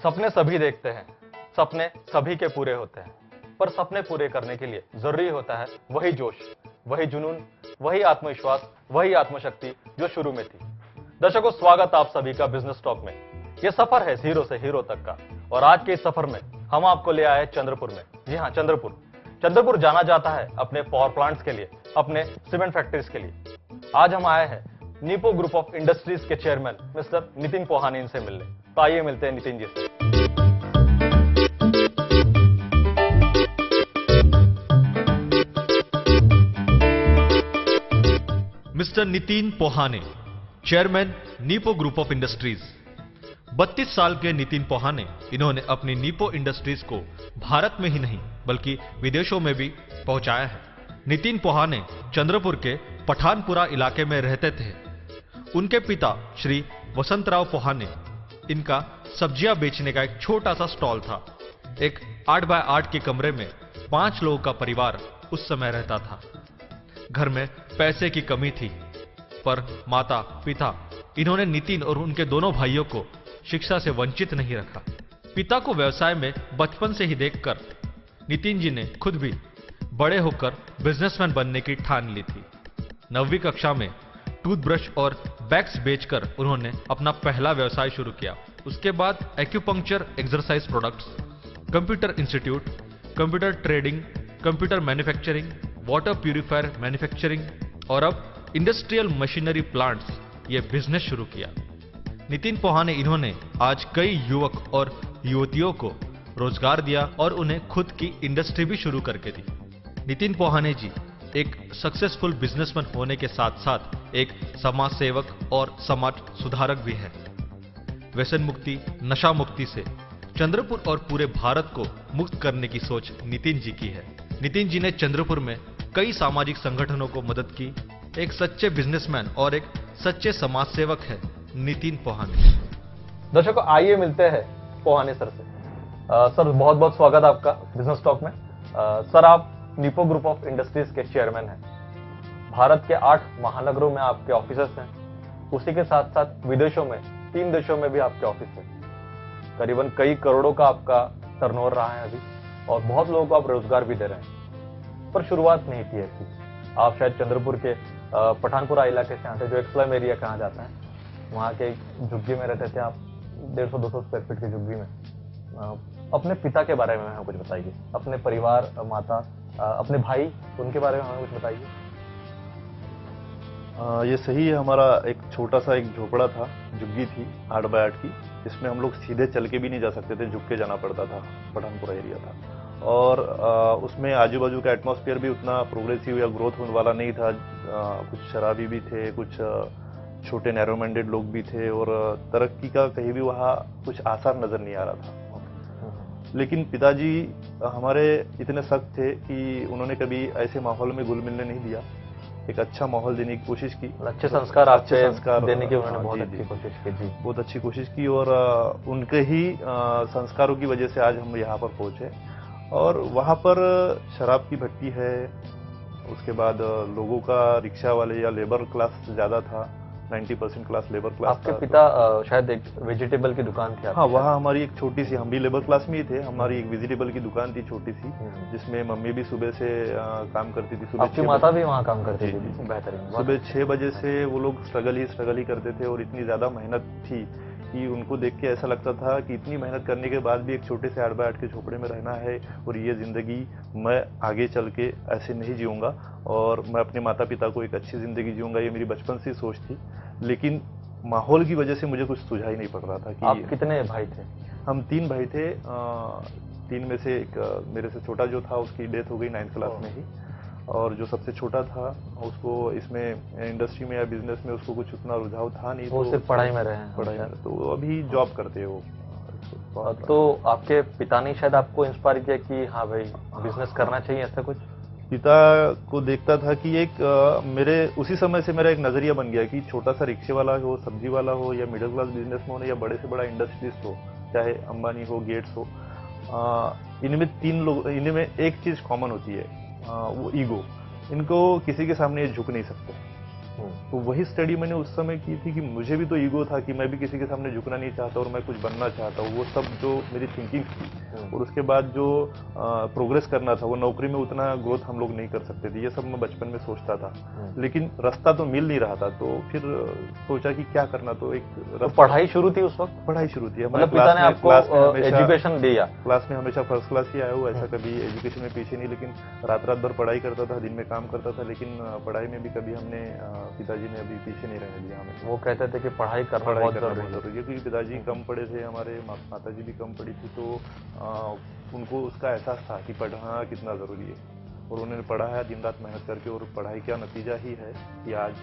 सपने सभी देखते हैं, सपने सभी के पूरे होते हैं, पर सपने पूरे करने के लिए जरूरी होता है वही जोश, वही जुनून, वही आत्मविश्वास, वही आत्मशक्ति जो शुरू में थी। दर्शकों, स्वागत आप सभी का बिजनेस टॉक में। यह सफर है जीरो से हीरो तक का, और आज के इस सफर में हम आपको ले आए चंद्रपुर में। जी हाँ, चंद्रपुर जाना जाता है अपने पावर प्लांट्स के लिए, अपने सीमेंट फैक्ट्रीज के लिए। आज हम आए हैं नीपो ग्रुप ऑफ इंडस्ट्रीज के चेयरमैन मिस्टर नितिन पोहाने से मिलने। तो आइए मिलते हैं नितिन जी से। Mister Nitin Pohane, chairman Nipo group of industries. 32 साल के नितिन पोहाने, इन्होंने अपनी नीपो इंडस्ट्रीज को भारत में ही नहीं बल्कि विदेशों में भी पहुंचाया है। नितिन पोहाने चंद्रपुर के पठानपुरा इलाके में रहते थे। उनके पिता श्री वसंतराव पोहाने, इनका सब्जियां बेचने का एक छोटा सा स्टॉल था। एक 8 बाय 8 के कमरे में 5 लोगों का परिवार उस समय रहता था। घर में पैसे की कमी थी, पर माता पिता, इन्होंने नितिन और उनके दोनों भाइयों को शिक्षा से वंचित नहीं रखा। पिता को व्यवसाय में बचपन से ही देखकर नितिन जी ने खुद भी बड़े होकर बिजनेसमैन बनने की ठान ली थी। 9वीं कक्षा में टूथब्रश और बैग्स बेचकर उन्होंने अपना पहला व्यवसाय शुरू किया। उसके बाद acupuncture exercise products, computer institute, computer trading, computer manufacturing, water purifier manufacturing और अब इंडस्ट्रियल मशीनरी प्लांट्स, ये बिजनेस शुरू किया। नितिन पोहाने, इन्होंने आज कई युवक और युवतियों को रोजगार दिया और उन्हें खुद की इंडस्ट्री भी शुरू करके दी। नितिन पोहाने जी एक सक्सेसफुल बिजनेसमैन होने के साथ साथ एक समाज सेवक और समाज सुधारक भी है। व्यसन मुक्ति, नशा मुक्ति से चंद्रपुर और पूरे भारत को मुक्त करने की सोच नितिन जी की है। नितिन जी ने चंद्रपुर में कई सामाजिक संगठनों को मदद की। एक सच्चे बिजनेसमैन और एक सच्चे समाज सेवक है नितिन पोहाने। दर्शकों, आइए मिलते हैं पोहाने सर से। सर, बहुत बहुत स्वागत आपका बिजनेस टॉक में। सर, आप नीपो ग्रुप ऑफ इंडस्ट्रीज के चेयरमैन हैं। भारत के 8 महानगरों में आपके ऑफिसेस हैं। उसी के साथ साथ विदेशों में 3 देशों में भी आपके ऑफिस हैं। करीबन कई करोड़ों का आपका टर्नओवर रहा है अभी, और बहुत लोगों को आप रोजगार भी दे रहे हैं। पर शुरुआत नहीं की ऐसी। आप शायद चंद्रपुर के पठानपुरा इलाके से आते, जो एक स्लम एरिया कहा जाता है, वहाँ के झुग्गी में रहते थे आप, 150-200 स्क्वायर फीट की झुग्गी में। अपने पिता के बारे में हमें कुछ बताइए, अपने परिवार, माता, अपने भाई, उनके बारे में हमें कुछ बताइए। ये सही है। हमारा एक छोटा सा एक झोपड़ा था, झुग्गी थी 8 बाय 8 की, जिसमें हम लोग सीधे चल के भी नहीं जा सकते थे, झुक के जाना पड़ता था। पठानपुरा एरिया था, और उसमें आजू बाजू का एटमॉस्फेयर भी उतना प्रोग्रेसिव या ग्रोथ होने वाला नहीं था। कुछ शराबी भी थे, कुछ छोटे नैरो माइंडेड लोग भी थे, और तरक्की का कहीं भी वहाँ कुछ आसार नजर नहीं आ रहा था। लेकिन पिताजी हमारे इतने सख्त थे कि उन्होंने कभी ऐसे माहौल में घुल मिलने नहीं दिया। एक अच्छा माहौल देने की कोशिश की, अच्छे संस्कार अच्छे संस्कार देने की उन्होंने बहुत जी, अच्छी कोशिश की। जी, बहुत अच्छी कोशिश की, और उनके ही संस्कारों की वजह से आज हम यहाँ पर पहुंचे। और वहाँ पर शराब की भट्टी है, उसके बाद लोगों का रिक्शा वाले या लेबर क्लास ज़्यादा था, 90% क्लास लेबर क्लास। आपके पिता शायद एक वेजिटेबल की दुकान थी। हाँ, वहाँ हमारी एक छोटी सी, हम भी लेबर क्लास में ही थे, हमारी एक वेजिटेबल की दुकान थी छोटी सी, जिसमें मम्मी भी सुबह से काम करती थी। सुबह आपकी माता भी वहाँ काम करती थी? बेहतरीन। सुबह 6 बजे से वो लोग स्ट्रगल ही करते थे, और इतनी ज्यादा मेहनत थी कि उनको देख के ऐसा लगता था कि इतनी मेहनत करने के बाद भी एक छोटे से 8 बाय 8 के झोपड़े में रहना है, और ये जिंदगी मैं आगे चल के ऐसे नहीं जीऊंगा, और मैं अपने माता पिता को एक अच्छी जिंदगी जीऊंगा। ये मेरी बचपन से सोच थी, लेकिन माहौल की वजह से मुझे कुछ सुझाव ही नहीं पड़ रहा था। कि आप कितने भाई थे? हम 3 भाई थे। 3 में से एक मेरे से छोटा जो था, उसकी डेथ हो गई 9th क्लास में ही, और जो सबसे छोटा था उसको इसमें इंडस्ट्री में या बिजनेस में उसको कुछ उतना रुझाव था नहीं, वो सिर्फ पढ़ाई में रहे। पढ़ाई में, तो अभी जॉब करते हो। तो आपके पिता ने शायद आपको इंस्पायर किया कि हाँ भाई, बिजनेस करना चाहिए, ऐसा कुछ? पिता को देखता था कि एक मेरे उसी समय से मेरा एक नजरिया बन गया कि छोटा सा रिक्शे वाला हो, सब्जी वाला हो, या मिडिल क्लास बिजनेसमैन हो, या बड़े से बड़ा इंडस्ट्रीज हो, चाहे अंबानी हो, गेट्स हो, इनमें 3 लोग, इनमें एक चीज कॉमन होती है, वो ईगो। इनको किसी के सामने झुक नहीं सकते। तो वही स्टडी मैंने उस समय की थी कि मुझे भी तो ईगो था कि मैं भी किसी के सामने झुकना नहीं चाहता और मैं कुछ बनना चाहता हूँ। वो सब जो मेरी थिंकिंग थी और उसके बाद जो प्रोग्रेस करना था, वो नौकरी में उतना ग्रोथ हम लोग नहीं कर सकते थे, ये सब मैं बचपन में सोचता था। लेकिन रास्ता तो मिल नहीं रहा था, तो फिर सोचा कि क्या करना। तो एक तो पढ़ाई शुरू थी उस वक्त, पढ़ाई शुरू थी। मतलब पिता ने आपको एजुकेशन दिया? क्लास में हमेशा फर्स्ट क्लास ही आया हूँ, ऐसा कभी एजुकेशन में पीछे नहीं। लेकिन रात रात भर पढ़ाई करता था, दिन में काम करता था, लेकिन पढ़ाई में भी कभी हमने पिताजी ने अभी पीछे नहीं रहने दिया हमें। वो कहते थे कि पढ़ाई करना बहुत जरूरी है, क्योंकि पिताजी कम पढ़े थे, हमारे माताजी भी कम पढ़ी थी, तो उनको उसका एहसास था कि पढ़ना कितना ज़रूरी है। और उन्होंने पढ़ा है दिन रात मेहनत करके, और पढ़ाई का नतीजा ही है कि आज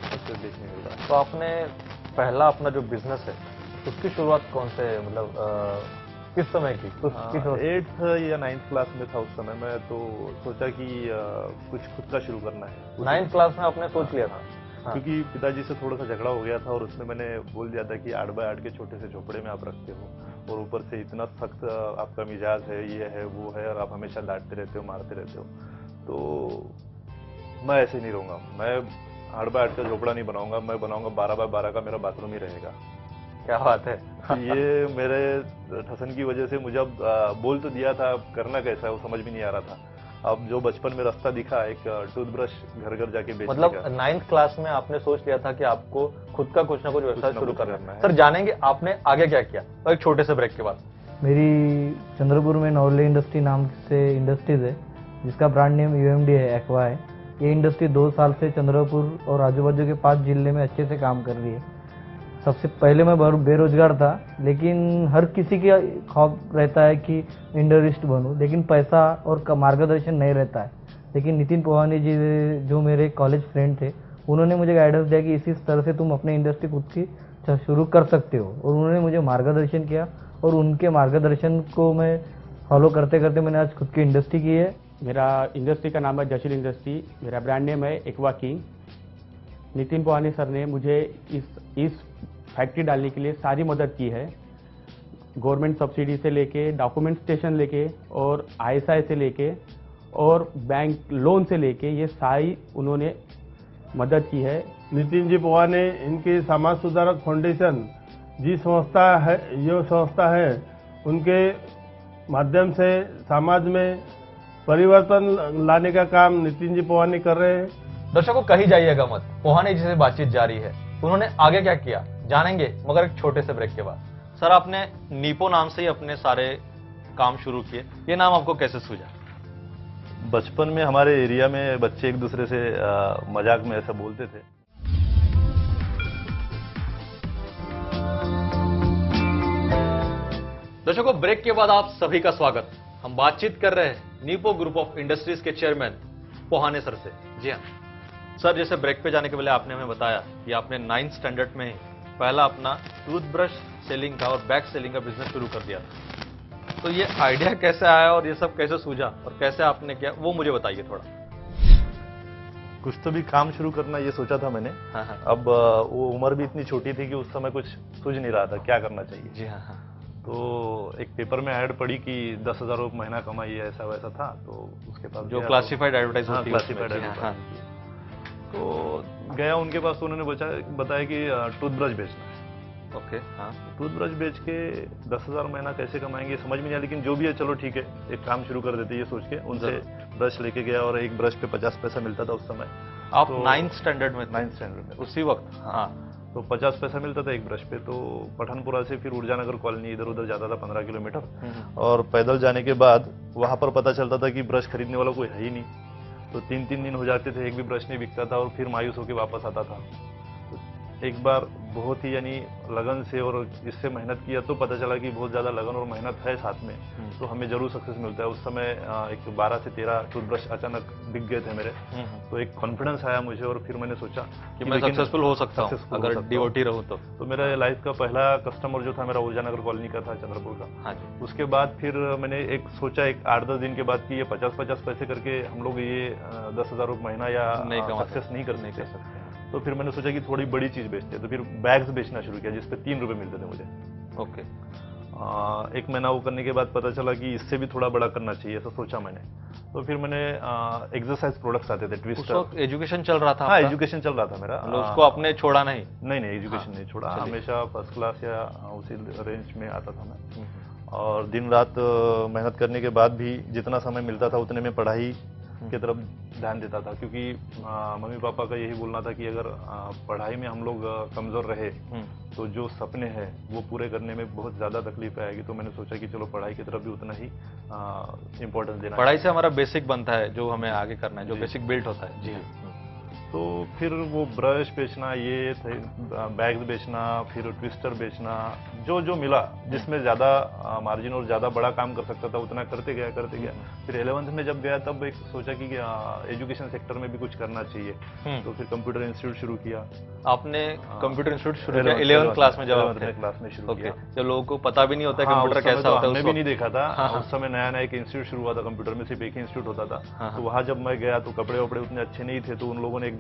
सक्सेस देखने मिल रहा है। तो आपने पहला अपना जो बिजनेस है उसकी शुरुआत कौन से, मतलब किस समय की? 8th या 9th क्लास में था उस समय। मैं तो सोचा कि कुछ खुद का शुरू करना है। 9th क्लास में आपने सोच लिया था? क्योंकि पिताजी से थोड़ा सा झगड़ा हो गया था, और उसमें मैंने बोल दिया था कि 8 बाय 8 के छोटे से झोपड़े में आप रखते हो, और ऊपर से इतना सख्त आपका मिजाज है, ये है वो है, और आप हमेशा डांटते रहते हो, मारते रहते हो, तो मैं ऐसे नहीं रहूँगा। मैं 8 बाय 8 का झोपड़ा नहीं बनाऊंगा, मैं बनाऊंगा 12 बाय 12 का, मेरा बाथरूम ही रहेगा। क्या बात है। ये मेरे ठसन की वजह से मुझे अब बोल तो दिया था, अब करना कैसा है वो समझ भी नहीं आ रहा था। अब जो बचपन में रास्ता दिखा, एक टूथब्रश घर घर जाके बेचने मतलब का। 9th क्लास में आपने सोच लिया था कि आपको खुद का कुछ ना कुछ व्यवसाय शुरू करना है। है। सर जानेंगे आपने आगे क्या किया, और एक छोटे से ब्रेक के बाद। मेरी चंद्रपुर में नॉर्ले इंडस्ट्री नाम से इंडस्ट्रीज है, जिसका ब्रांड नेम यूएमडी है, एक्वा है। ये इंडस्ट्री 2 साल से चंद्रपुर और आजू बाजू के 5 जिले में अच्छे से काम कर रही है। सबसे पहले मैं बेरोजगार था, लेकिन हर किसी का ख्वाब रहता है कि इंडस्ट्रिस्ट बनूं, लेकिन पैसा और मार्गदर्शन नहीं रहता है। लेकिन नितिन पोहानी जी जो मेरे कॉलेज फ्रेंड थे, उन्होंने मुझे गाइडेंस दिया कि इसी तरह से तुम अपनी इंडस्ट्री खुद की शुरू कर सकते हो, और उन्होंने मुझे मार्गदर्शन किया, और उनके मार्गदर्शन को मैं फॉलो करते करते मैंने आज खुद की इंडस्ट्री की है। मेरा इंडस्ट्री का नाम है जशील इंडस्ट्री, मेरा ब्रांड नेम है एक्वा किंग। नितिन पोहानी सर ने मुझे इस फैक्ट्री डालने के लिए सारी मदद की है। गवर्नमेंट सब्सिडी से लेके, डॉक्यूमेंटेशन लेके, और आईएसआई से लेके, और बैंक लोन से लेके, ये सारी उन्होंने मदद की है। नितिन जी पोहाने इनकी समाज सुधारक फाउंडेशन जो संस्था है, उनके माध्यम से समाज में परिवर्तन लाने का काम नितिन जी पोहानी कर रहे हैं। दर्शकों कहीं जाइएगा मत, पोहानी जी से बातचीत जारी है। उन्होंने आगे क्या किया जानेंगे, मगर एक छोटे से ब्रेक के बाद। सर आपने नीपो नाम से ही अपने सारे काम शुरू किए, ये नाम आपको कैसे सूझा? बचपन में हमारे एरिया में बच्चे एक दूसरे से मजाक में ऐसा बोलते थे। दर्शकों ब्रेक के बाद आप सभी का स्वागत। हम बातचीत कर रहे हैं नीपो ग्रुप ऑफ इंडस्ट्रीज के चेयरमैन पोहाने सर से। जी हाँ सर, जैसे ब्रेक पे जाने के पहले आपने हमें बताया कि आपने 9th स्टैंडर्ड में ही पहला अपना टूथब्रश सेलिंग का और बैग सेलिंग का बिजनेस शुरू कर दिया था। तो ये आइडिया कैसे आया और ये सब कैसे सूझा और कैसे आपने किया, वो मुझे बताइए थोड़ा। कुछ तो भी काम शुरू करना ये सोचा था मैंने। हाँ हाँ। अब वो उम्र भी इतनी छोटी थी कि उस समय कुछ सूझ नहीं रहा था क्या करना चाहिए। जी हाँ हाँ। तो एक पेपर में ऐड पड़ी कि 10,000 रुपये महीना कमाई, ऐसा वैसा था। तो उसके पास जो क्लासिफाइड एडवर्टाइज होती है, क्लासिफाइड एडवर्टाइज। तो गया उनके पास, तो उन्होंने बताया कि टूथब्रश बेचना है। ओके हाँ। टूथब्रश बेच के 10,000 महीना कैसे कमाएंगे समझ में नहीं आया, लेकिन जो भी है चलो ठीक है, एक काम शुरू कर देते ये सोच के उनसे ब्रश लेके गया, और एक ब्रश पे 50 पैसा मिलता था उस समय। आप तो 9th स्टैंडर्ड में? 9th स्टैंडर्ड में उसी वक्त। हाँ। तो 50 पैसा मिलता था एक ब्रश पे। तो पठानपुरा से फिर ऊर्जानगर कॉलोनी इधर उधर जाता था 15 किलोमीटर, और पैदल जाने के बाद वहां पर पता चलता था कि ब्रश खरीदने वाला कोई है ही नहीं। तो 3-3 दिन हो जाते थे, एक भी ब्रश नहीं बिकता था, और फिर मायूस होकर वापस आता था। तो एक बार बहुत ही यानी लगन से और इससे मेहनत किया, तो पता चला कि बहुत ज़्यादा लगन और मेहनत है साथ में, तो हमें जरूर सक्सेस मिलता है। उस समय एक 12 से 13 टूथब्रश अचानक बिक गए थे मेरे। तो एक कॉन्फिडेंस आया मुझे, और फिर मैंने सोचा कि मैं सक्सेसफुल हो सकता हूँ अगर डिवोटी रहूँ तो। तो मेरा लाइफ का पहला कस्टमर जो था मेरा ऊर्जानगर कॉलोनी का था, चंद्रपुर का। हाँ जी। उसके बाद फिर मैंने एक सोचा, एक 8-10 दिन के बाद कि ये 50-50 पैसे करके हम लोग ये 10,000 रुपये महीना या सक्सेस नहीं कर सकते। तो फिर मैंने सोचा कि थोड़ी बड़ी चीज बेचते हैं, तो फिर बैग्स बेचना शुरू किया जिसपे 3 रुपए मिलते थे मुझे। ओके। एक महीना वो करने के बाद पता चला कि इससे भी थोड़ा बड़ा करना चाहिए, ऐसा सोचा मैंने। तो फिर मैंने एक्सरसाइज प्रोडक्ट्स आते थे, उस ट्विस्टर। वक्त एजुकेशन चल रहा था हाँ, आपका? एजुकेशन चल रहा था मेरा। मतलब उसको आपने छोड़ा नहीं? नहीं नहीं, एजुकेशन नहीं छोड़ा, चलिए। हमेशा फर्स्ट क्लास या उसी रेंज में आता था मैं। हम्म। और दिन रात मेहनत करने के बाद भी जितना समय मिलता था उतने में पढ़ाई की तरफ ध्यान देता था, क्योंकि मम्मी पापा का यही बोलना था कि अगर पढ़ाई में हम लोग कमज़ोर रहे तो जो सपने हैं वो पूरे करने में बहुत ज़्यादा तकलीफ आएगी। तो मैंने सोचा कि चलो पढ़ाई की तरफ भी उतना ही इम्पोर्टेंस देना। पढ़ाई से हमारा बेसिक बनता है, जो हमें आगे करना है, जो जी। बेसिक बिल्ट होता है। जी। तो फिर वो ब्रश बेचना, ये बैग्स बेचना, फिर ट्विस्टर बेचना, जो जो मिला जिसमें ज़्यादा मार्जिन और ज़्यादा बड़ा काम कर सकता था उतना करते गया। फिर 11th में जब गया तब एक सोचा कि एजुकेशन सेक्टर में भी कुछ करना चाहिए। तो फिर कंप्यूटर इंस्टीट्यूट शुरू किया। आपने कंप्यूटर इंस्टीट्यूट शुरू किया 11th 11th क्लास में? जब आप 11th थे? क्लास में शुरू ओके। किया। जब लोगों को पता भी नहीं होता है हाँ, कंप्यूटर उस समय कैसा तो होता है, हमने उस भी वक्त। नहीं देखा था। हाँ। उस समय नया नया एक इंस्टीट्यूट शुरू हुआ था कंप्यूटर में, सिर्फ एक ही इंस्टीट्यूट होता था। हाँ। तो वहाँ जब मैं गया तो कपड़े वपड़े उतने अच्छे नहीं थे, तो उन लोगों ने एकदम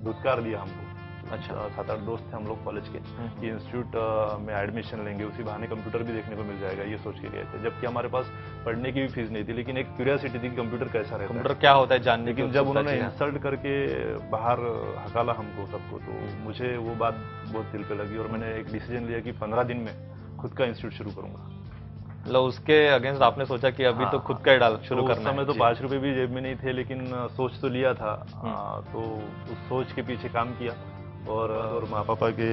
धुतकार दिया हमको। अच्छा। 7-8 दोस्त थे हम लोग कॉलेज के कि इंस्टीट्यूट में एडमिशन लेंगे, उसी बहाने कंप्यूटर भी देखने को मिल जाएगा, ये सोच के गए थे। जबकि हमारे पास पढ़ने की भी फीस नहीं थी, लेकिन एक क्यूरियोसिटी थी कि कंप्यूटर कैसा रहता है, कंप्यूटर क्या होता है जानने की लेकिन जब उत्सुकता उन्होंने थी। इंसल्ट करके बाहर हकाला हमको सबको, तो मुझे वो बात बहुत दिल पे लगी और मैंने एक डिसीजन लिया कि 15 दिन में खुद का इंस्टीट्यूट शुरू करूंगा। मतलब उसके अगेंस्ट आपने सोचा कि अभी तो खुद का ही डाल शुरू करना है। उस समय तो जी। 5 रुपए भी जेब में नहीं थे, लेकिन सोच तो लिया था। तो उस सोच के पीछे काम किया और माँ पापा के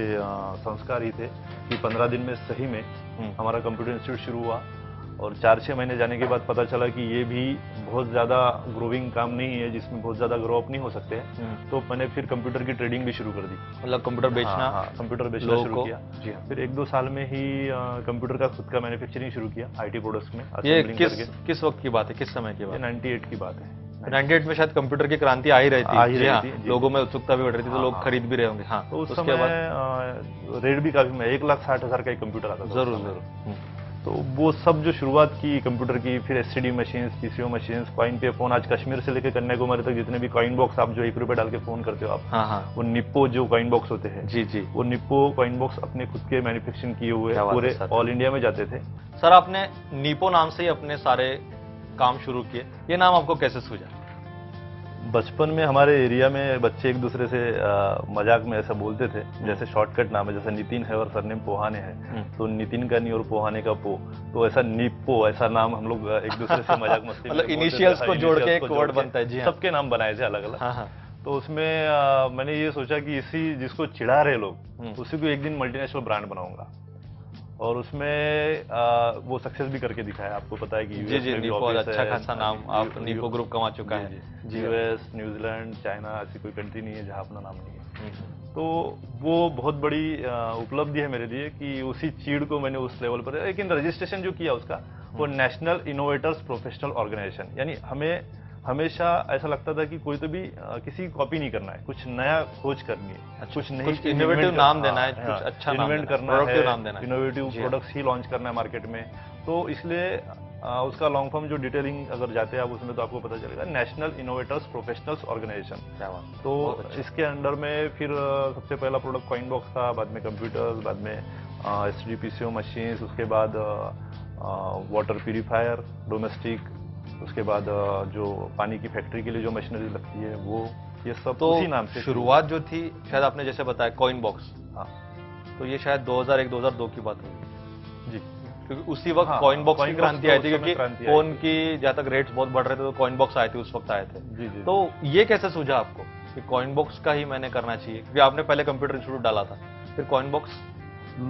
संस्कार ही थे कि 15 दिन में सही में हमारा कंप्यूटर इंस्टीट्यूट शुरू हुआ। और 4-6 महीने जाने के बाद पता चला कि ये भी बहुत ज़्यादा ग्रोविंग काम नहीं है, जिसमें बहुत ज़्यादा ग्रो अप नहीं हो सकते हैं। तो मैंने फिर कंप्यूटर की ट्रेडिंग भी शुरू कर दी। मतलब कंप्यूटर बेचना? हाँ, कंप्यूटर बेचना शुरू किया। जी हाँ। फिर 1-2 साल में ही कंप्यूटर का खुद का मैन्युफैक्चरिंग शुरू किया आईटी प्रोडक्ट्स में। ये assembling किस वक्त की बात है, किस समय की ये बात है? 98 की बात है। 98 में शायद कंप्यूटर की क्रांति आ ही रही आ ही थी। रही जी हाँ, थी, जी। लोगों में उत्सुकता भी बढ़ रही थी, तो हाँ, लोग हाँ। खरीद भी रहे होंगे। हाँ, तो उस उसके समय बाद रेट भी काफी में 1,60,000 का एक कंप्यूटर आता था। जरूर उस समय। जरूर। तो वो सब जो शुरुआत की कंप्यूटर की, फिर STD machines, PCO machines, coin पे फोन, आज कश्मीर से लेकर कन्याकुमारी तक जितने भी कॉइन बॉक्स आप जो 1 रुपए डाल के फोन करते हो आप, हाँ हाँ। वो निप्पो जो कॉइन बॉक्स होते हैं, जी जी। वो निप्पो कॉइन बॉक्स अपने खुद के मैन्युफैक्चरिंग किए हुए क्या बात है पूरे सर। ऑल इंडिया में जाते थे। सर आपने नीपो नाम से ही अपने सारे काम शुरू किए, ये नाम आपको कैसे सूझा? बचपन में हमारे एरिया में बच्चे एक दूसरे से मजाक में ऐसा बोलते थे, जैसे शॉर्टकट नाम है, जैसे नितिन है और सरनेम पोहाने है, तो नितिन का नी और पोहाने का पो, तो ऐसा निप्पो, ऐसा नाम हम लोग एक दूसरे से मजाक मस्ती में मतलब बोलते थे। इनिशियल्स को जोड़ के initials एक को वर्ड जोड़ के बनता है। जी हाँ। सबके नाम बनाए थे अलग अलग। हाँ हाँ। तो उसमें मैंने ये सोचा कि इसी जिसको चिढ़ा रहे लोग, उसी को एक दिन मल्टीनेशनल ब्रांड बनाऊंगा। और उसमें वो सक्सेस भी करके दिखाया। आपको पता है कि जी यूएस जी, में भी नीपो ऑफिस अच्छा है, खासा नाम आप नीपो ग्रुप कमा चुका है। जी, यूएस, न्यूजीलैंड, चाइना, ऐसी कोई कंट्री नहीं है जहां अपना नाम नहीं है। तो वो बहुत बड़ी उपलब्धि है मेरे लिए कि उसी चीड़ को मैंने उस लेवल पर, लेकिन रजिस्ट्रेशन जो किया उसका, वो नेशनल इनोवेटर्स प्रोफेशनल ऑर्गेनाइजेशन, यानी हमें हमेशा ऐसा लगता था कि कोई तो भी किसी की कॉपी नहीं करना है, कुछ नया खोज करनी है, कुछ नई कुछ इनोवेटिव नाम देना है, कुछ अच्छा नाम इन्वेंट देना है, करना है, प्रोडक्टिव नाम देना है। इनोवेटिव जी हाँ। प्रोडक्ट्स ही लॉन्च करना है मार्केट में। तो इसलिए उसका लॉन्ग फॉर्म जो डिटेलिंग अगर जाते हैं आप उसमें, तो आपको पता चलेगा नेशनल इनोवेटर्स प्रोफेशनल्स ऑर्गेनाइजेशन। क्या बात। तो बहुत अच्छा। इसके अंडर में फिर सबसे पहला प्रोडक्ट कॉइन बॉक्स था, बाद में कंप्यूटर्स, बाद में एसटीडी पीसीओ मशीन्स, उसके बाद वाटर प्यूरिफायर डोमेस्टिक, उसके बाद जो पानी की फैक्ट्री के लिए जो मशीनरी लगती है वो, ये सब तो उसी नाम से शुरुआत जो थी, शायद आपने जैसे बताया कॉइन बॉक्स, हाँ तो ये शायद 2001-2002 की बात होगी, जी। क्योंकि उसी वक्त हाँ, कॉइन बॉक्स की coin box क्रांति तो आई उस थी, समय क्योंकि क्रांति आई फोन थी। की जहाँ तक रेट्स बहुत बढ़ रहे थे तो कॉइन बॉक्स आए थे, उस वक्त आए थे। जी जी। तो ये कैसे सूझा आपको कि कॉइन बॉक्स का ही मैंने करना चाहिए, क्योंकि आपने पहले कंप्यूटर इंस्टीट्यूट डाला था, फिर कॉइन बॉक्स?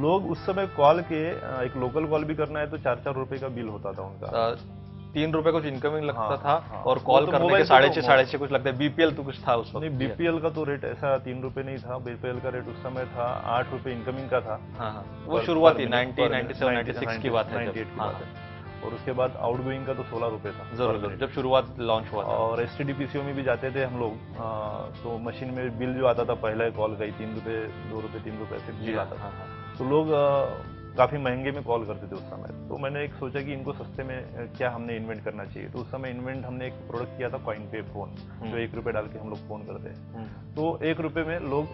लोग उस समय कॉल के, एक लोकल कॉल भी करना है तो 4-4 रुपए का बिल होता था उनका। 3 रुपए कुछ इनकमिंग लगता हाँ, था, हाँ। और वो कॉल तो करने मोबाइल के पे तो 6.5 कुछ लगता है। बीपीएल तो कुछ था उस वक्त। नहीं, बीपीएल का तो रेट ऐसा 3 रुपए नहीं था, बीपीएल का रेट उस समय था 8 रुपए इनकमिंग का था। हाँ हाँ, वो शुरुआती 90, 97, 96 96 की बात है। 98 जब की हाँ, बात है। और उसके बाद आउटगोइंग का तो 16 रुपए था जरूर per जरूर, minute। जब शुरुआत लॉन्च हुआ था। और एसटीडी पीसीओ में भी जाते थे हम लोग, तो मशीन में बिल जो आता था पहले कॉल का ही 3 रुपए, 2 रुपए, 3 रुपए ऐसे बिल आता था। हाँ हाँ। तो लोग काफी महंगे में कॉल करते थे उस समय। तो मैंने एक सोचा कि इनको सस्ते में क्या हमने इन्वेंट करना चाहिए। तो उस समय इन्वेंट हमने एक प्रोडक्ट किया था कॉइन पे फोन, जो 1 रुपए डाल के हम लोग फोन करते हैं। तो 1 रुपए में लोग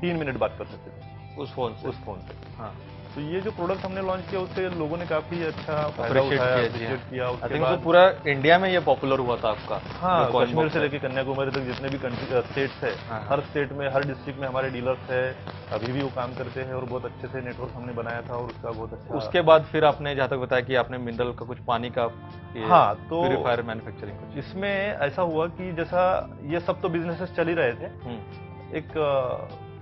3 मिनट बात कर सकते थे उस फोन से। उस फोन से। हाँ, तो ये जो प्रोडक्ट हमने लॉन्च किया उससे लोगों ने काफी अच्छा फायदा Appreciate उठाया, किया, जी appreciate हाँ। किया। आई उसके थिंक बाद पूरा इंडिया में ये पॉपुलर हुआ था आपका। हाँ, जो coin कश्मीर box से है। लेके कन्याकुमारी तक जितने भी स्टेट्स है, हाँ, हाँ। हर स्टेट में, हर डिस्ट्रिक्ट में हमारे डीलर्स है, अभी भी वो काम करते हैं और बहुत अच्छे से नेटवर्क हमने बनाया था और उसका बहुत अच्छा। उसके बाद फिर आपने जहाँ तक बताया कि आपने मिनरल का कुछ पानी का हाँ, तो प्यूरीफायर मैन्युफैक्चरिंग कुछ। इसमें ऐसा हुआ कि जैसा ये सब तो बिजनेसेस चल ही रहे थे, एक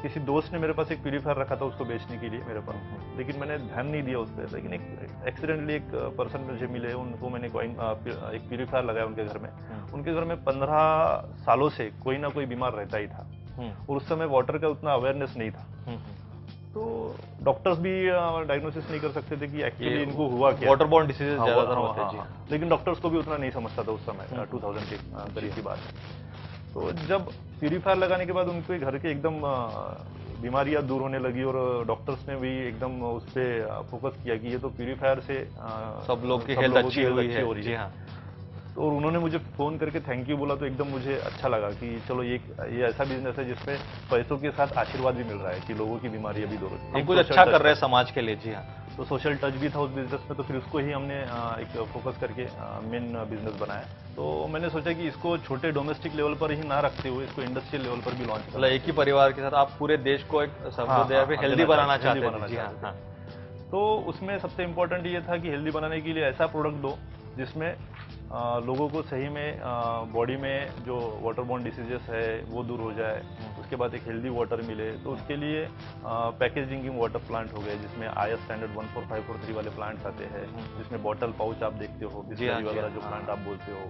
किसी दोस्त ने मेरे पास एक प्यूरीफायर रखा था उसको बेचने के लिए मेरे पास, लेकिन मैंने ध्यान नहीं दिया उस पर। लेकिन एक एक्सीडेंटली एक पर्सन मुझे मिले, उनको मैंने एक प्यूरीफायर लगाया उनके घर में। उनके घर में 15 सालों से कोई ना कोई बीमार रहता ही था और उस समय वाटर का उतना अवेयरनेस नहीं था। तो डॉक्टर्स भी डायग्नोसिस नहीं कर सकते थे कि एक्चुअली इनको हुआ क्या। वाटर बॉर्न डिसीजेज हाँ, ज्यादातर हाँ, होते हैं हाँ, जी। हाँ। लेकिन डॉक्टर्स को भी उतना नहीं समझता था उस समय, 2000 के करीब की बात है। तो जब प्यूरीफायर लगाने के बाद उनके घर के एकदम बीमारियां दूर होने लगी और डॉक्टर्स ने भी एकदम उस पर फोकस किया कि ये तो प्यूरीफायर से सब लोग की सब हेल्थ लोगों अच्छी हुई है हो रही जी हाँ। तो और उन्होंने मुझे फोन करके थैंक यू बोला, तो एकदम मुझे अच्छा लगा कि चलो ये ऐसा बिजनेस है जिसमें पैसों के साथ आशीर्वाद भी मिल रहा है कि लोगों की बीमारियां भी दूर हो रही हैं। हम कुछ अच्छा कर रहे हैं समाज के लिए जी हाँ। तो सोशल टच भी था उस बिजनेस में, तो फिर उसको ही हमने एक फोकस करके मेन बिजनेस बनाया। तो मैंने सोचा कि इसको छोटे डोमेस्टिक लेवल पर ही ना रखते हुए इसको इंडस्ट्रियल लेवल पर भी लॉन्च मतलब एक ही परिवार के साथ आप पूरे देश को एक सर्वोदय पे हेल्दी बनाना चाहते हैं जी हाँ। हाँ। तो उसमें सबसे इम्पोर्टेंट ये था कि हेल्दी बनाने के लिए ऐसा प्रोडक्ट दो जिसमें लोगों को सही में बॉडी में जो वाटर बॉर्न डिसीजेस है वो दूर हो जाए, उसके बाद एक हेल्दी वाटर मिले। तो उसके लिए पैकेज ड्रिंकिंग वाटर प्लांट हो गए जिसमें IS स्टैंडर्ड 14543 वाले प्लांट्स आते हैं, जिसमें बॉटल पाउच आप देखते हो, बिस्लरी वगैरह जो प्लांट आप बोलते हो।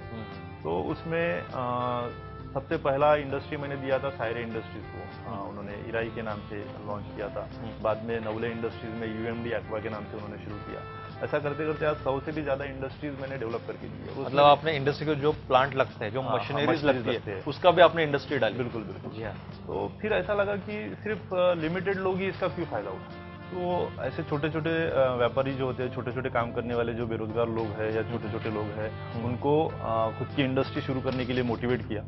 तो उसमें सबसे पहला इंडस्ट्री मैंने दिया था सायरे इंडस्ट्रीज को, उन्होंने इराई के नाम से लॉन्च किया था। बाद में नवले इंडस्ट्रीज में UMD एक्वा के नाम से उन्होंने शुरू किया। ऐसा करते करते आज 100 से भी ज्यादा इंडस्ट्रीज मैंने डेवलप करके दी। मतलब आपने इंडस्ट्री के जो प्लांट लगते हैं, जो मशीनरीज लगती है, उसका भी आपने इंडस्ट्री डाली। बिल्कुल बिल्कुल जी हाँ। तो फिर ऐसा लगा कि सिर्फ लिमिटेड लोग ही इसका क्यों फायदा उठाएं। तो ऐसे छोटे छोटे व्यापारी जो होते हैं, छोटे छोटे काम करने वाले जो बेरोजगार लोग हैं या छोटे छोटे लोग हैं, उनको खुद की इंडस्ट्री शुरू करने के लिए मोटिवेट किया।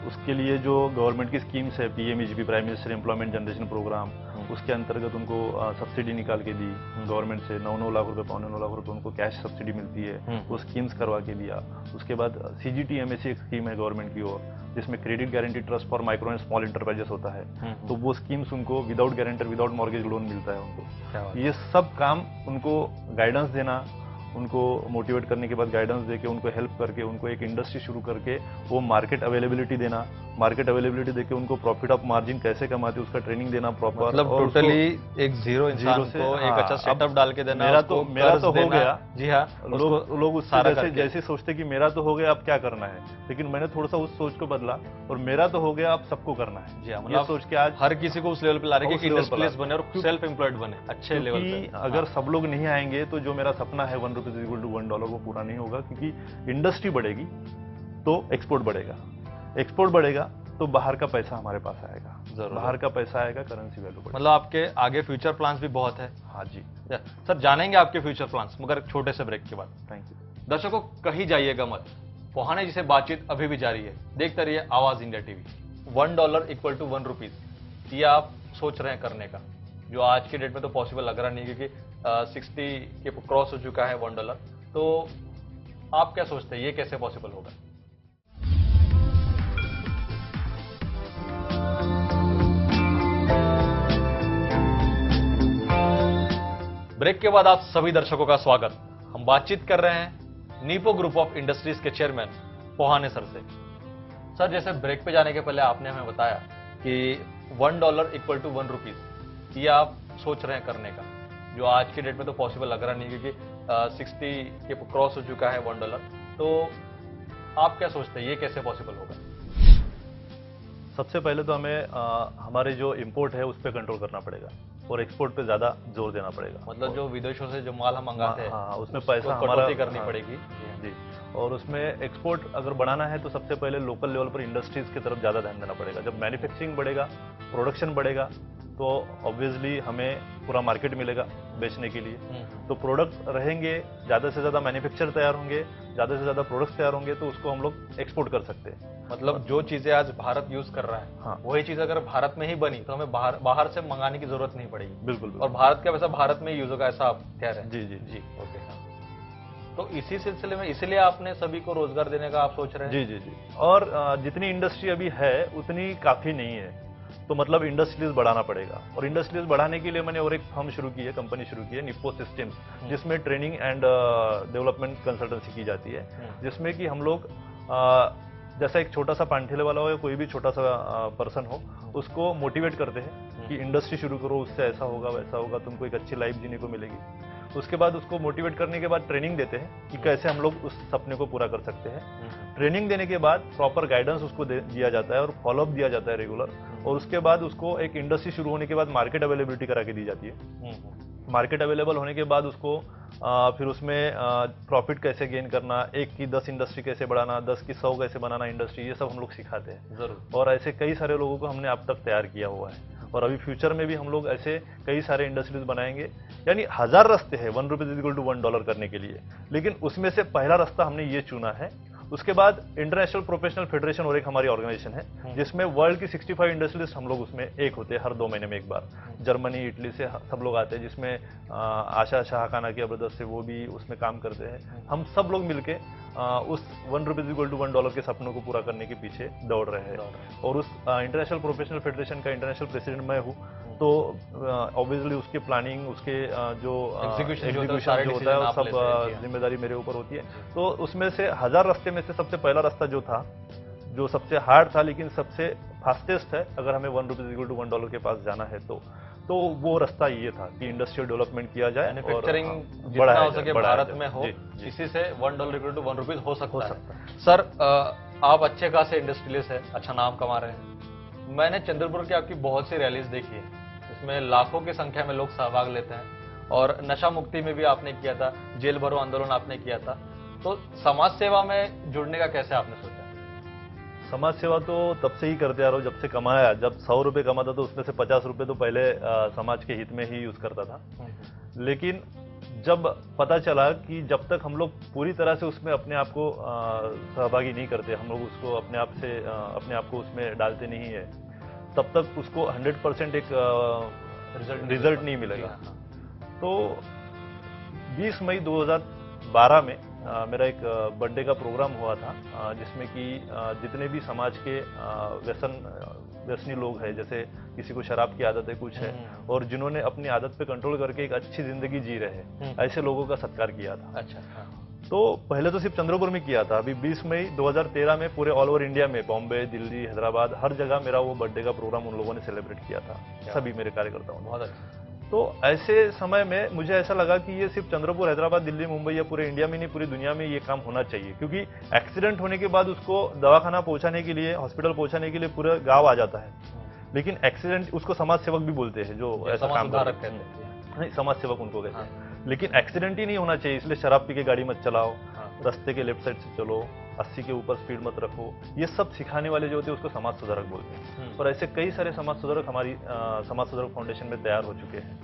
उसके लिए जो गवर्नमेंट की स्कीम्स है, PMEGP, prime minister employment generation programme, उसके अंतर्गत उनको सब्सिडी निकाल के दी गवर्नमेंट से। 9 लाख रुपए, 9.25 लाख रुपए उनको कैश सब्सिडी मिलती है, वो स्कीम्स करवा के दिया। उसके बाद CGT MSC एक स्कीम है गवर्नमेंट की ओर, जिसमें credit guarantee trust for micro and small enterprises होता है। तो वो स्कीम्स उनको without guarantor, without mortgage loan मिलता है उनको। ये सब काम उनको गाइडेंस देना, उनको मोटिवेट करने के बाद गाइडेंस देके, उनको हेल्प करके, उनको एक इंडस्ट्री शुरू करके वो मार्केट अवेलेबिलिटी देना, मार्केट अवेलेबिलिटी देके उनको प्रॉफिट ऑफ मार्जिन कैसे कमाते उसका ट्रेनिंग देना प्रॉपर। मतलब टोटली एक जीरो इंसान से, को एक अच्छा सेटअप डाल के देना। मेरा तो हो गया जी हाँ। लोग उससे जैसे सोचते कि मेरा तो हो गया अब क्या करना है, लेकिन मैंने थोड़ा सा उस सोच को बदला और मेरा तो हो गया अब सबको करना है जी हाँ। मतलब सोच के आज हर किसी को उस लेवल पे ला रहे हैं कि इंडस्ट्रियलिस्ट बने और सेल्फ एम्प्लॉयड बने अच्छे लेवल पे। अगर सब लोग नहीं आएंगे तो जो मेरा सपना है $1 वो पूरा नहीं होगा, क्योंकि इंडस्ट्री बढ़ेगी तो एक्सपोर्ट बढ़ेगा, एक्सपोर्ट बढ़ेगा तो बाहर का पैसा हमारे पास आएगा, बाहर का पैसा आएगा, करेंसी वैल्यू बढ़ेगा। मतलब आपके आगे फ्यूचर प्लान्स भी बहुत है। हाँ जी सर, जानेंगे आपके फ्यूचर प्लान्स मगर छोटे से ब्रेक के बाद। Thank you. दर्शकों, कहीं जाइएगा मत, पोहाने जिसे बातचीत अभी भी जारी है। देखते रहिए आवाज इंडिया टीवी। $1 = 1 रुपीज, ये आप सोच रहे हैं करने का, जो आज के डेट में तो पॉसिबल लग रहा नहीं, क्योंकि 60 के क्रॉस हो चुका है $1। तो आप क्या सोचते हैं ये कैसे पॉसिबल होगा? ब्रेक के बाद आप सभी दर्शकों का स्वागत। हम बातचीत कर रहे हैं नीपो ग्रुप ऑफ इंडस्ट्रीज के चेयरमैन पोहाने सर से। सर, जैसे ब्रेक पे जाने के पहले आपने हमें बताया कि $1 = 1 रुपीज, ये आप सोच रहे हैं करने का, जो आज के डेट में तो पॉसिबल लग रहा नहीं, क्योंकि 60 के क्रॉस हो चुका है $1। तो आप क्या सोचते हैं ये कैसे पॉसिबल होगा? सबसे पहले तो हमें हमारे जो इंपोर्ट है उस पर कंट्रोल करना पड़ेगा और एक्सपोर्ट पे ज्यादा जोर देना पड़ेगा। मतलब जो विदेशों से जो माल हम मंगाते हैं, हाँ, उसमें पैसा हमारा कटौती करनी पड़ेगी जी। और उसमें एक्सपोर्ट अगर बढ़ाना है तो सबसे पहले लोकल लेवल पर इंडस्ट्रीज की तरफ ज्यादा ध्यान देना पड़ेगा। जब मैन्युफैक्चरिंग बढ़ेगा, प्रोडक्शन बढ़ेगा, तो ऑब्वियसली हमें पूरा मार्केट मिलेगा बेचने के लिए। तो प्रोडक्ट रहेंगे, ज्यादा से ज्यादा मैन्युफैक्चर तैयार होंगे, ज्यादा से ज्यादा प्रोडक्ट्स तैयार होंगे, तो उसको हम लोग एक्सपोर्ट कर सकते हैं। मतलब जो चीजें आज भारत यूज कर रहा है, हाँ। वही चीज अगर भारत में ही बनी तो हमें बाहर से मंगाने की जरूरत नहीं पड़ेगी। बिल्कुल और बिल्कुल। भारत का वैसा भारत में ही यूज होगा, ऐसा आप कह रहे हैं? जी जी जी, ओके। हाँ। तो इसी सिलसिले में इसीलिए आपने सभी को रोजगार देने का आप सोच रहे हैं? जी जी जी। और जितनी इंडस्ट्री अभी है उतनी काफ़ी नहीं है, तो मतलब इंडस्ट्रीज बढ़ाना पड़ेगा। और इंडस्ट्रीज बढ़ाने के लिए मैंने और एक फर्म शुरू की है, कंपनी शुरू की है, निप्पो सिस्टम्स, जिसमें ट्रेनिंग एंड डेवलपमेंट कंसल्टेंसी की जाती है, जिसमें कि हम लोग जैसा एक छोटा सा पानठेले वाला हो या कोई भी छोटा सा पर्सन हो, उसको मोटिवेट करते हैं कि इंडस्ट्री शुरू करो, उससे ऐसा होगा वैसा होगा, तुमको एक अच्छी लाइफ जीने को मिलेगी। उसके बाद उसको मोटिवेट करने के बाद ट्रेनिंग देते हैं कि कैसे हम लोग उस सपने को पूरा कर सकते हैं। ट्रेनिंग देने के बाद प्रॉपर गाइडेंस उसको दिया जाता है और फॉलोअप दिया जाता है रेगुलर। और उसके बाद उसको एक इंडस्ट्री शुरू होने के बाद मार्केट अवेलेबिलिटी करा के दी जाती है। मार्केट अवेलेबल होने के बाद उसको फिर उसमें प्रॉफिट कैसे गेन करना, 1 की 10 इंडस्ट्री कैसे बढ़ाना, 10 की 100 कैसे बनाना इंडस्ट्री, ये सब हम लोग सिखाते हैं। जरूर। और ऐसे कई सारे लोगों को हमने अब तक तैयार किया हुआ है, और अभी फ्यूचर में भी हम लोग ऐसे कई सारे इंडस्ट्रीज बनाएंगे। यानी 1000 रास्ते हैं $1 करने के लिए, लेकिन उसमें से पहला रास्ता हमने ये चुना है। उसके बाद इंटरनेशनल प्रोफेशनल फेडरेशन और एक हमारी ऑर्गेनाइजेशन है, जिसमें वर्ल्ड की 65 इंडस्ट्रीज हम लोग उसमें एक होते हैं हर 2 महीने में एक बार। जर्मनी, इटली से सब लोग आते हैं, जिसमें आशा शाहकाना की ब्रदर्स से वो भी उसमें काम करते हैं। हम सब लोग मिलके उस $1 के सपनों को पूरा करने के पीछे दौड़ रहे हैं। और उस इंटरनेशनल प्रोफेशनल फेडरेशन का इंटरनेशनल प्रेसिडेंट मैं हूँ, तो ऑब्वियसली उसके प्लानिंग, उसके जो एग्जीक्यूशन जो होता है वो सब जिम्मेदारी मेरे ऊपर होती है। तो उसमें से 1000 रास्ते में से सबसे पहला रास्ता जो था, जो सबसे हार्ड था लेकिन सबसे फास्टेस्ट है, अगर हमें $1 के पास जाना है तो वो रास्ता ये था कि इंडस्ट्रियल डेवलपमेंट किया जाए, मैन्युफैक्चरिंग और जितना हो सके बढ़ाया भारत जाए। में हो, जी, जी। इसी से $1 हो सकता है। है। सर, आप अच्छे खासे इंडस्ट्रियलिस्ट है, अच्छा नाम कमा रहे हैं। मैंने चंद्रपुर की आपकी बहुत सी रैलीज देखी है, इसमें लाखों की संख्या में लोग सहभाग लेते हैं। और नशा मुक्ति में भी आपने किया था, जेल भरो आंदोलन आपने किया था। तो समाज सेवा में जुड़ने का कैसे आपने सोचा? समाज सेवा तो तब से ही करते आ रहा हूँ, जब से कमाया। जब 100 रुपये कमाता तो उसमें से 50 रुपये तो पहले समाज के हित में ही यूज करता था। लेकिन जब पता चला कि जब तक हम लोग पूरी तरह से उसमें अपने आप को सहभागी नहीं करते, हम लोग उसको अपने आप को उसमें डालते नहीं है, तब तक उसको 100% एक रिजल्ट नहीं मिलेगा। तो 20 मई 2012 में मेरा एक बर्थडे का प्रोग्राम हुआ था, जिसमें कि जितने भी समाज के व्यसनी लोग हैं, जैसे किसी को शराब की आदत है, कुछ है, और जिन्होंने अपनी आदत पे कंट्रोल करके एक अच्छी जिंदगी जी रहे हैं, ऐसे लोगों का सत्कार किया था। अच्छा। तो पहले तो सिर्फ चंद्रपुर में किया था। अभी 20 मई 2013 में पूरे ऑल ओवर इंडिया में, बॉम्बे, दिल्ली, हैदराबाद, हर जगह मेरा वो बर्थडे का प्रोग्राम उन लोगों ने सेलिब्रेट किया था, सभी मेरे कार्यकर्ताओं ने। बहुत अच्छा। तो ऐसे समय में मुझे ऐसा लगा कि ये सिर्फ चंद्रपुर, हैदराबाद, दिल्ली, मुंबई या पूरे इंडिया में नहीं, पूरी दुनिया में ये काम होना चाहिए। क्योंकि एक्सीडेंट होने के बाद उसको दवाखाना पहुंचाने के लिए, हॉस्पिटल पहुंचाने के लिए पूरा गांव आ जाता है, लेकिन एक्सीडेंट, उसको समाज सेवक भी बोलते हैं जो ऐसा काम करते हैं। नहीं, समाज सेवक उनको कहते हैं। लेकिन एक्सीडेंट ही नहीं होना चाहिए, इसलिए शराब पी के गाड़ी मत चलाओ, रास्ते के लेफ्ट साइड से चलो, 80 के ऊपर स्पीड मत रखो, ये सब सिखाने वाले जो होते हैं उसको समाज सुधारक बोलते हैं। और ऐसे कई सारे समाज सुधारक हमारी समाज सुधारक फाउंडेशन में तैयार हो चुके हैं।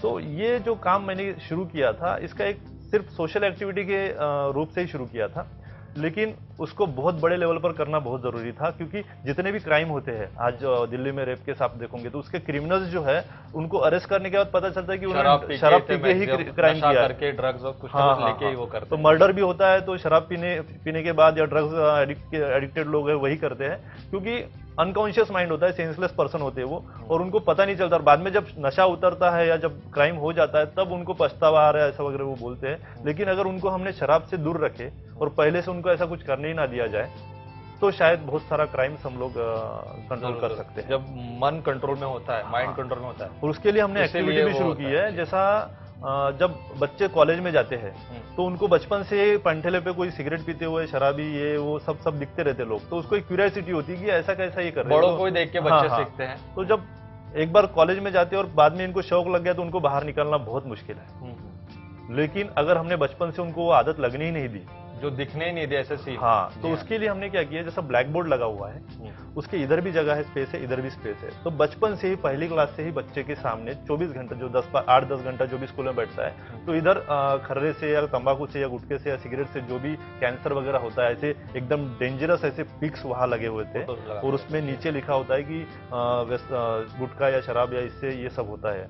तो ये जो काम मैंने शुरू किया था, इसका एक सिर्फ सोशल एक्टिविटी के रूप से ही शुरू किया था, लेकिन उसको बहुत बड़े लेवल पर करना बहुत जरूरी था। क्योंकि जितने भी क्राइम होते हैं, आज दिल्ली में रेप केस आप देखोगे तो उसके क्रिमिनल्स जो है, उनको अरेस्ट करने के बाद पता चलता है कि उन्होंने शराब पी के ही क्राइम किया है, ड्रग्स और कुछ लेके ही वो करते तो हैं। मर्डर भी होता है तो शराब पीने के बाद, या ड्रग्स एडिक्टेड लोग है वही करते हैं, क्योंकि अनकॉन्शियस माइंड होता है, सेंसलेस पर्सन होते हैं वो, और उनको पता नहीं चलता। और बाद में जब नशा उतरता है या जब क्राइम हो जाता है, तब उनको पछतावा आ रहा है, ऐसा वगैरह वो बोलते हैं। लेकिन अगर उनको हमने शराब से दूर रखे और पहले से उनको ऐसा कुछ करने ही ना दिया जाए, तो शायद बहुत सारा क्राइम्स हम लोग कंट्रोल कर सकते हैं। जब मन कंट्रोल में होता है, माइंड कंट्रोल में होता है। और उसके लिए हमने एक्टिविटी भी शुरू की है। जैसा जब बच्चे कॉलेज में जाते हैं तो उनको बचपन से पंठेले पे कोई सिगरेट पीते हुए, शराबी, ये वो सब दिखते रहते लोग, तो उसको एक क्यूरियोसिटी होती है कि ऐसा कैसा ये कर रहे हैं। बड़ों को ही देख के बच्चे सीखते हैं। तो जब एक बार कॉलेज में जाते हैं और बाद में इनको शौक लग गया तो उनको बाहर निकलना बहुत मुश्किल है। लेकिन अगर हमने बचपन से उनको वो आदत लगने ही नहीं दी, जो दिखने ही नहीं दे ऐसे सीन। हाँ, तो उसके लिए हमने क्या किया, जैसा ब्लैक बोर्ड लगा हुआ है, उसके इधर भी जगह है, स्पेस है, इधर भी स्पेस है। तो बचपन से ही, पहली क्लास से ही बच्चे के सामने 24 घंटे, जो 8-10 घंटा जो भी स्कूल में बैठता है, तो इधर खर्रे से या तंबाकू से या गुटखे से या सिगरेट से जो भी कैंसर वगैरह होता है, ऐसे एकदम डेंजरस ऐसे पिक्स वहां लगे हुए थे, और उसमें नीचे लिखा होता है कि गुटखा या शराब या इससे ये सब होता है।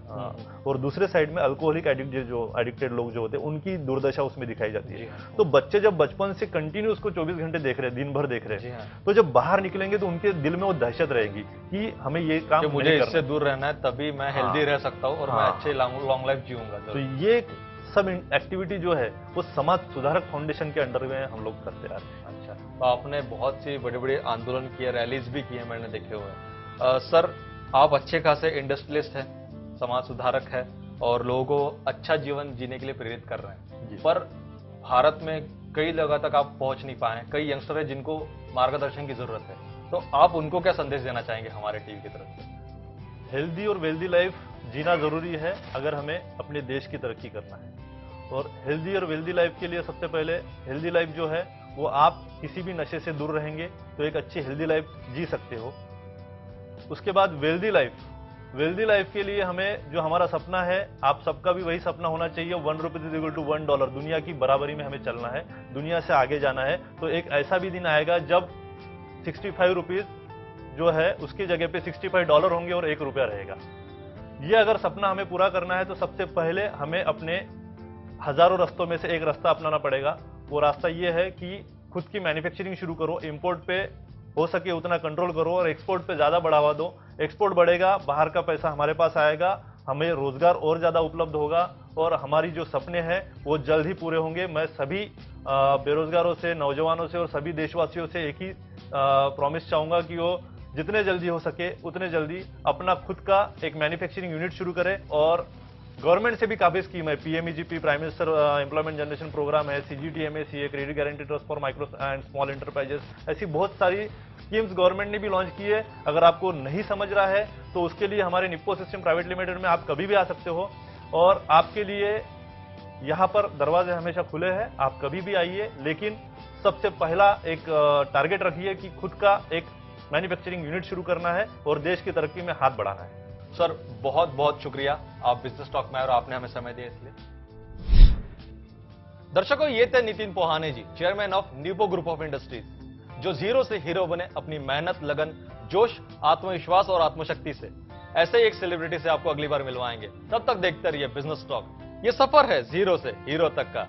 और दूसरे साइड में अल्कोहलिक एडिक्टेड लोग जो होते हैं, उनकी दुर्दशा उसमें दिखाई जाती है। तो बच्चे जब बचपन से कंटिन्यू उसको 24 घंटे देख रहे हैं, दिन भर देख रहे हैं, तो जब बाहर निकलेंगे तो उनके दिल में वो दहशत रहेगी कि हमें ये काम मुझे नहीं इससे दूर रहना है, तभी मैं हेल्दी रह सकता हूँ और मैं अच्छे लॉन्ग लाइफ जीऊंगा। तो ये सब एक्टिविटी जो है वो समाज सुधारक फाउंडेशन के अंडर में हम लोग करते आ रहे हैं। अच्छा, तो आपने बहुत सी बड़े बड़े आंदोलन किए, रैलीज भी किए, मैंने देखे हुए हैं। सर, आप अच्छे खासे इंडस्ट्रियलिस्ट हैं, समाज सुधारक है और लोगों को अच्छा जीवन जीने के लिए प्रेरित कर रहे हैं, पर भारत में कई जगह तक आप पहुंच नहीं पाए हैं। कई यंगस्टर हैं जिनको मार्गदर्शन की जरूरत है, तो आप उनको क्या संदेश देना चाहेंगे हमारे टीवी की तरफ से? हेल्दी और वेल्दी लाइफ जीना जरूरी है अगर हमें अपने देश की तरक्की करना है। और हेल्दी और वेल्दी लाइफ के लिए सबसे पहले, हेल्दी लाइफ जो है वो आप किसी भी नशे से दूर रहेंगे तो एक अच्छी हेल्दी लाइफ जी सकते हो। उसके बाद वेल्दी लाइफ के लिए हमें जो हमारा सपना है, आप सबका भी वही सपना होना चाहिए, 1 रुपीज इज इक्वल टू $1, दुनिया की बराबरी में हमें चलना है, दुनिया से आगे जाना है। तो एक ऐसा भी दिन आएगा जब 65 रुपीज जो है उसकी जगह पे $65 होंगे और ₹1 रहेगा। ये अगर सपना हमें पूरा करना है तो सबसे पहले हमें अपने हजारों रास्तों में से एक रास्ता अपनाना पड़ेगा। वो रास्ता ये है कि खुद की मैन्युफैक्चरिंग शुरू करो, इंपोर्ट पे हो सके उतना कंट्रोल करो और एक्सपोर्ट पे ज्यादा बढ़ावा दो। एक्सपोर्ट बढ़ेगा, बाहर का पैसा हमारे पास आएगा, हमें रोजगार और ज्यादा उपलब्ध होगा और हमारी जो सपने हैं वो जल्द ही पूरे होंगे। मैं सभी बेरोजगारों से, नौजवानों से और सभी देशवासियों से एक ही प्रॉमिस चाहूंगा कि वो जितने जल्दी हो सके उतने जल्दी अपना खुद का एक मैन्युफैक्चरिंग यूनिट शुरू करें। और गवर्नमेंट से भी काफी स्कीम है, PMEGP, prime minister employment generation program है, CGTMA, CA, credit guarantee trust for micro and small enterprises, ऐसी बहुत सारी स्कीम्स गवर्नमेंट ने भी लॉन्च की है। अगर आपको नहीं समझ रहा है तो उसके लिए हमारे निप्पो सिस्टम प्राइवेट लिमिटेड में आप कभी भी आ सकते हो और आपके लिए यहाँ पर दरवाजे हमेशा खुले हैं, आप कभी भी आइए। लेकिन सबसे पहला एक टारगेट रखिए कि खुद का एक मैन्युफैक्चरिंग यूनिट शुरू करना है और देश की तरक्की में हाथ बढ़ाना है। सर, बहुत बहुत शुक्रिया, आप बिजनेस टॉक में आए और आपने हमें समय दिया इसलिए। दर्शकों, ये थे Nitin Pohane ji, chairman of Nipo group of industries, जो जीरो से हीरो बने अपनी मेहनत, लगन, जोश, आत्मविश्वास और आत्मशक्ति से। ऐसे ही एक सेलिब्रिटी से आपको अगली बार मिलवाएंगे। तब तक देखते रहिए बिजनेस टॉक। ये सफर है जीरो से हीरो तक का।